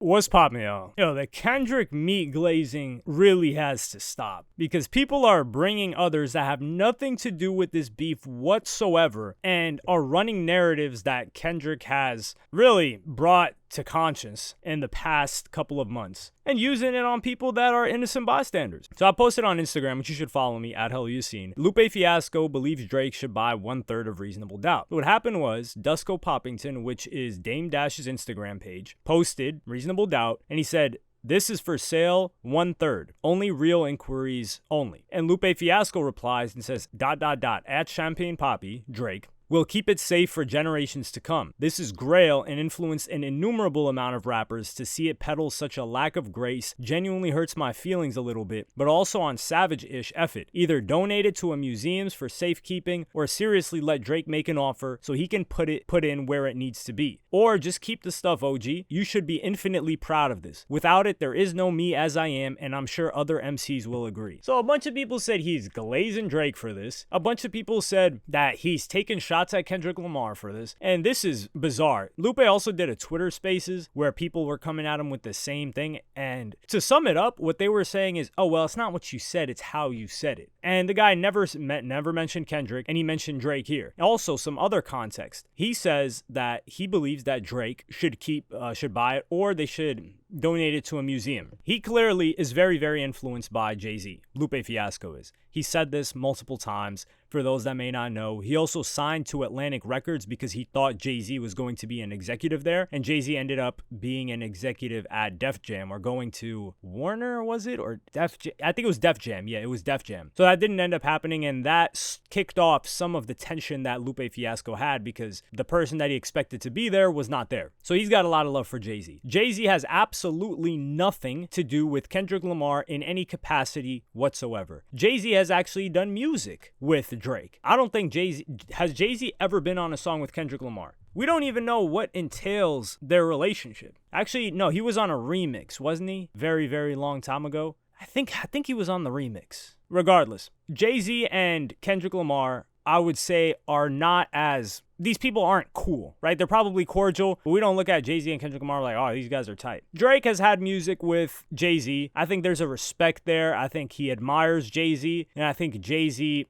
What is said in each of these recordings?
What's poppin', y'all? Yo, the Kendrick meat glazing really has to stop because people are bringing others that have nothing to do with this beef whatsoever and are running narratives that Kendrick has really brought to conscience in the past couple of months and using it on people that are innocent bystanders. So I posted on Instagram, which you should follow me at helloyassine. Lupe Fiasco believes Drake should buy 1/3 of Reasonable Doubt. What happened was Dusko Poppington, which is Dame Dash's Instagram page, posted Reasonable Doubt, and he said, "This is for sale, 1/3. Only real inquiries only." And Lupe Fiasco replies and says, ... at Champagne Poppy, Drake, "We'll keep it safe for generations to come. This is Grail and influenced an innumerable amount of rappers. To see it peddle such a lack of grace genuinely hurts my feelings a little bit, but also on savage-ish effort. Either donate it to a museums for safekeeping or seriously let Drake make an offer so he can put in where it needs to be. Or just keep the stuff, OG. You should be infinitely proud of this. Without it, there is no me as I am, and I'm sure other MCs will agree." So a bunch of people said he's glazing Drake for this. A bunch of people said that he's taking shots at Kendrick Lamar for this, and this is bizarre. Lupe also did a Twitter Spaces where people were coming at him with the same thing, and to sum it up, what they were saying is, oh well, it's not what you said, it's how you said it. And the guy never mentioned Kendrick, and he mentioned Drake here. Also, some other context. He says that he believes that Drake should buy it, or they should donate it to a museum. He clearly is very, very influenced by Jay-Z. Lupe Fiasco is. He said this multiple times. For those that may not know, he also signed to Atlantic Records because he thought Jay-Z was going to be an executive there, and Jay-Z ended up being an executive at Def Jam, or going to Warner, was it? Or Def Jam? I think it was Def Jam. Yeah, it was Def Jam. So that didn't end up happening, and that kicked off some of the tension that Lupe Fiasco had because the person that he expected to be there was not there. So he's got a lot of love for Jay-Z. Jay-Z has absolutely nothing to do with Kendrick Lamar in any capacity whatsoever. Jay-Z has actually done music with Drake. I don't think has Jay-Z ever been on a song with Kendrick Lamar. We don't even know what entails their relationship. Actually, no, he was on a remix, wasn't he? Very, very long time ago. I think he was on the remix. Regardless, Jay-Z and Kendrick Lamar, I would say, are not as... These people aren't cool, right? They're probably cordial, but we don't look at Jay-Z and Kendrick Lamar like, oh, these guys are tight. Drake has had music with Jay-Z. I think there's a respect there. I think he admires Jay-Z, and I think Jay-Z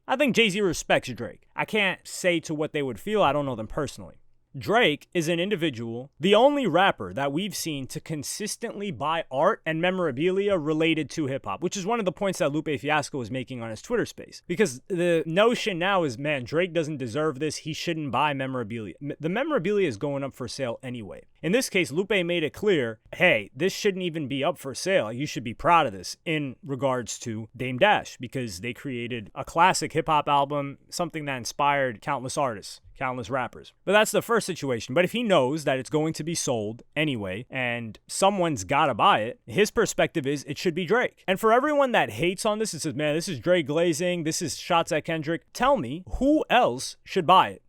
respects Drake. I can't say to what they would feel. I don't know them personally. Drake is an individual, the only rapper that we've seen to consistently buy art and memorabilia related to hip-hop, which is one of the points that Lupe Fiasco was making on his Twitter space. Because the notion now is, man, Drake doesn't deserve this. He shouldn't buy memorabilia. The memorabilia is going up for sale anyway. In this case, Lupe made it clear, hey, this shouldn't even be up for sale. You should be proud of this in regards to Dame Dash, because they created a classic hip-hop album, something that inspired countless artists, countless rappers. But that's the first situation. But if he knows that it's going to be sold anyway and someone's gotta buy it, his perspective is it should be Drake. And for everyone that hates on this and says, man, this is Drake glazing, this is shots at Kendrick, tell me who else should buy it.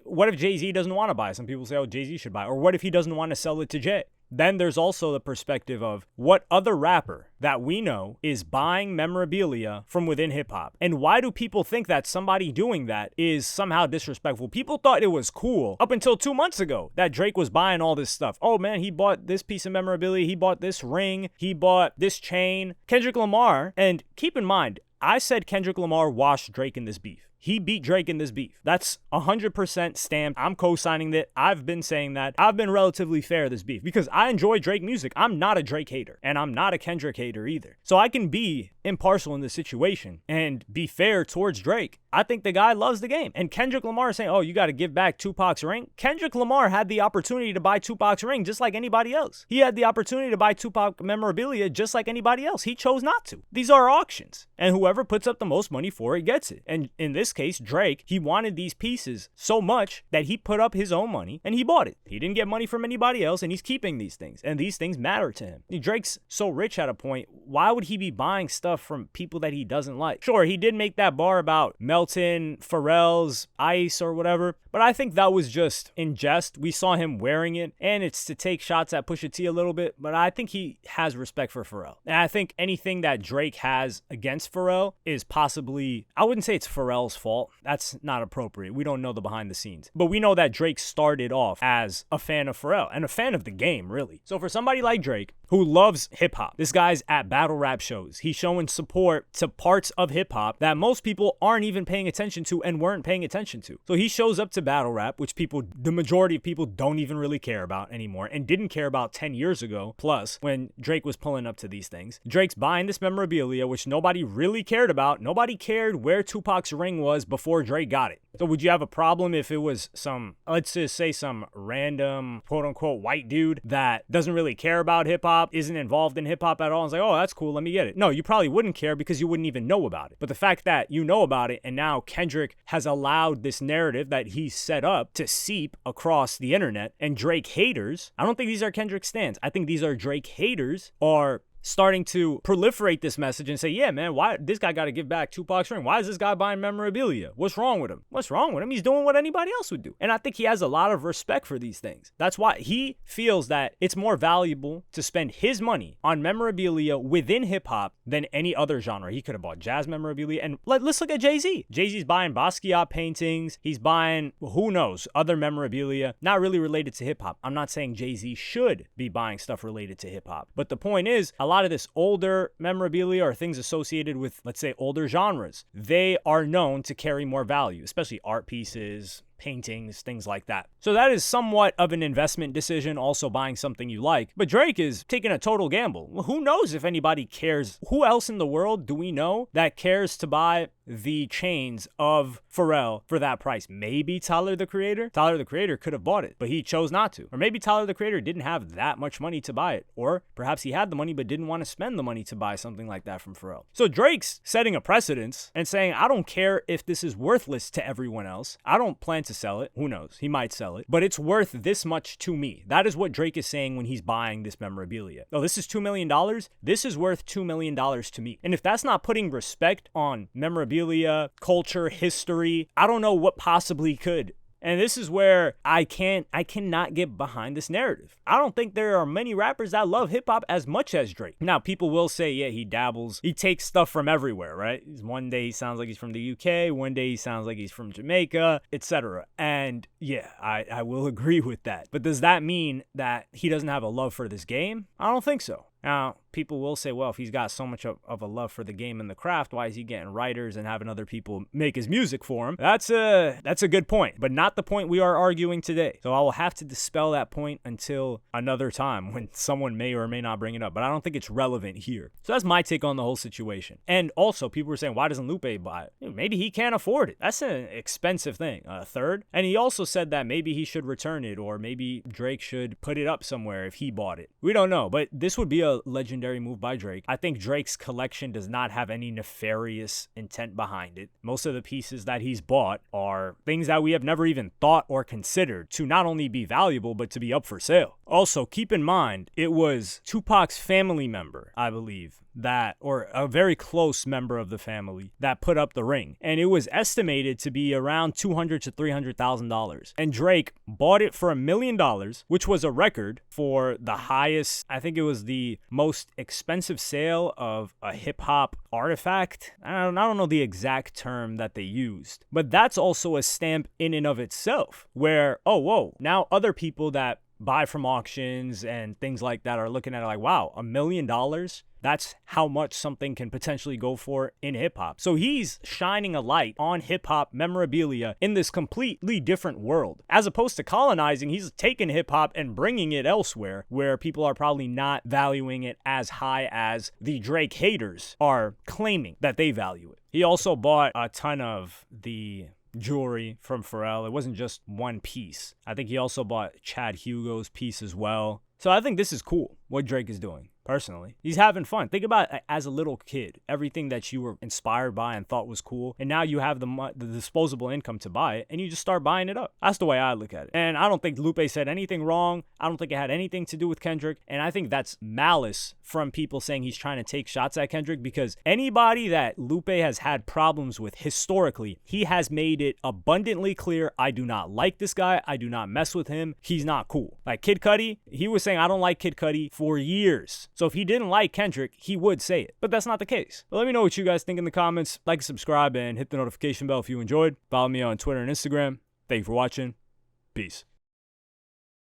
What if Jay-Z doesn't want to buy it? Some people say, oh, Jay-Z should buy it. Or what if he doesn't want to sell it to Jay? Then there's also the perspective of what other rapper that we know is buying memorabilia from within hip-hop. And why do people think that somebody doing that is somehow disrespectful? People thought it was cool up until 2 months ago that Drake was buying all this stuff. Oh man, he bought this piece of memorabilia, he bought this ring, he bought this chain. Kendrick Lamar, and keep in mind, I said Kendrick Lamar washed Drake in this beef. He beat Drake in this beef. That's 100% stamped. I'm co-signing that. I've been saying that. I've been relatively fair this beef because I enjoy Drake music. I'm not a Drake hater, and I'm not a Kendrick hater either. So I can be impartial in this situation and be fair towards Drake. I think the guy loves the game. And Kendrick Lamar is saying, oh, you got to give back Tupac's ring. Kendrick Lamar had the opportunity to buy Tupac's ring just like anybody else. He had the opportunity to buy Tupac memorabilia just like anybody else. He chose not to. These are auctions, and whoever puts up the most money for it gets it. And in this case, Drake, he wanted these pieces so much that he put up his own money and he bought it. He didn't get money from anybody else, and he's keeping these things, and these things matter to him. Drake's so rich at a point, why would he be buying stuff from people that he doesn't like? Sure, he did make that bar about Melton, Pharrell's, Ice, or whatever, But I think that was just in jest. We saw him wearing it, and it's to take shots at Pusha T a little bit, but I think he has respect for Pharrell. And I think anything that Drake has against Pharrell is possibly, I wouldn't say it's Pharrell's fault. That's not appropriate. We don't know the behind the scenes. But we know that Drake started off as a fan of Pharrell and a fan of the game, really. So for somebody like Drake, who loves hip hop, this guy's at battle rap shows. He's showing support to parts of hip hop that most people aren't even paying attention to and weren't paying attention to. So he shows up to battle rap, which the majority of people don't even really care about anymore and didn't care about 10 years ago, plus when Drake was pulling up to these things. Drake's buying this memorabilia, which nobody really cared about. Nobody cared where Tupac's ring was before Drake got it. So would you have a problem if it was some, let's just say some random quote unquote white dude that doesn't really care about hip hop, isn't involved in hip hop at all, and is like, oh, that's cool, let me get it. No, you probably wouldn't care because you wouldn't even know about it. But the fact that you know about it and now Kendrick has allowed this narrative that he set up to seep across the internet, and Drake haters, I don't think these are Kendrick stans. I think these are Drake haters are starting to proliferate this message and say, yeah, man, why this guy got to give back Tupac's ring? Why is this guy buying memorabilia? What's wrong with him? What's wrong with him? He's doing what anybody else would do. And I think he has a lot of respect for these things. That's why he feels that it's more valuable to spend his money on memorabilia within hip hop than any other genre. He could have bought jazz memorabilia. And let's look at Jay-Z. Jay-Z's buying Basquiat paintings. He's buying, who knows, other memorabilia, not really related to hip hop. I'm not saying Jay-Z should be buying stuff related to hip hop. But the point is, a lot of this older memorabilia or things associated with, let's say, older genres, they are known to carry more value, especially art pieces, paintings, things like that. So that is somewhat of an investment decision, also buying something you like. But Drake is taking a total gamble. Well, who knows if anybody cares? Who else in the world do we know that cares to buy the chains of Pharrell for that price? Maybe Tyler, the Creator. Tyler, the Creator could have bought it, but he chose not to. Or maybe Tyler, the Creator didn't have that much money to buy it. Or perhaps he had the money but didn't want to spend the money to buy something like that from Pharrell. So Drake's setting a precedence and saying, I don't care if this is worthless to everyone else. I don't plan to sell it. Who knows? He might sell it, but it's worth this much to me. That is what Drake is saying when he's buying this memorabilia. Oh, this is $2 million. This is worth $2 million to me. And if that's not putting respect on memorabilia, culture, history, I don't know what possibly could. And this is where I cannot get behind this narrative. I don't think there are many rappers that love hip hop as much as Drake. Now, people will say, yeah, he dabbles. He takes stuff from everywhere, right? One day he sounds like he's from the UK. One day he sounds like he's from Jamaica, etc. And yeah, I will agree with that. But does that mean that he doesn't have a love for this game? I don't think so. Now, people will say, well, if he's got so much of a love for the game and the craft, why is he getting writers and having other people make his music for him? That's a good point, but not the point we are arguing today. So I will have to dispel that point until another time when someone may or may not bring it up, but I don't think it's relevant here. So that's my take on the whole situation. And also, people were saying, why doesn't Lupe buy it? Maybe he can't afford it. That's an expensive thing. A third. And he also said that maybe he should return it, or maybe Drake should put it up somewhere if he bought it. We don't know, but this would be a legendary move by Drake. I think Drake's collection does not have any nefarious intent behind it. Most of the pieces that he's bought are things that we have never even thought or considered to not only be valuable, but to be up for sale. Also, keep in mind, it was Tupac's family member, I believe, that, or a very close member of the family, that put up the ring. And it was estimated to be around $200,000 to $300,000. And Drake bought it for $1 million, which was a record for the highest, I think it was the most expensive sale of a hip hop artifact. I don't know the exact term that they used, but that's also a stamp in and of itself where, oh, whoa, now other people that buy from auctions and things like that are looking at it like, wow, $1 million? That's how much something can potentially go for in hip hop. So he's shining a light on hip hop memorabilia in this completely different world. As opposed to colonizing, he's taking hip hop and bringing it elsewhere where people are probably not valuing it as high as the Drake haters are claiming that they value it. He also bought a ton of the jewelry from Pharrell. It wasn't just one piece. I think he also bought Chad Hugo's piece as well. So I think this is cool, what Drake is doing. personally. He's having fun. Think about as a little kid, everything that you were inspired by and thought was cool, and now you have the disposable income to buy it, and you just start buying it up. That's the way I look at it. And I don't think Lupe said anything wrong. I don't think it had anything to do with Kendrick, and I think that's malice from people saying he's trying to take shots at Kendrick, because anybody that Lupe has had problems with historically, he has made it abundantly clear, I do not like this guy. I do not mess with him. He's not cool. Like Kid Cudi, he was saying, I don't like Kid Cudi for years. So if he didn't like Kendrick, he would say it. But that's not the case. But let me know what you guys think in the comments. Like, subscribe, and hit the notification bell if you enjoyed. Follow me on Twitter and Instagram. Thank you for watching. Peace.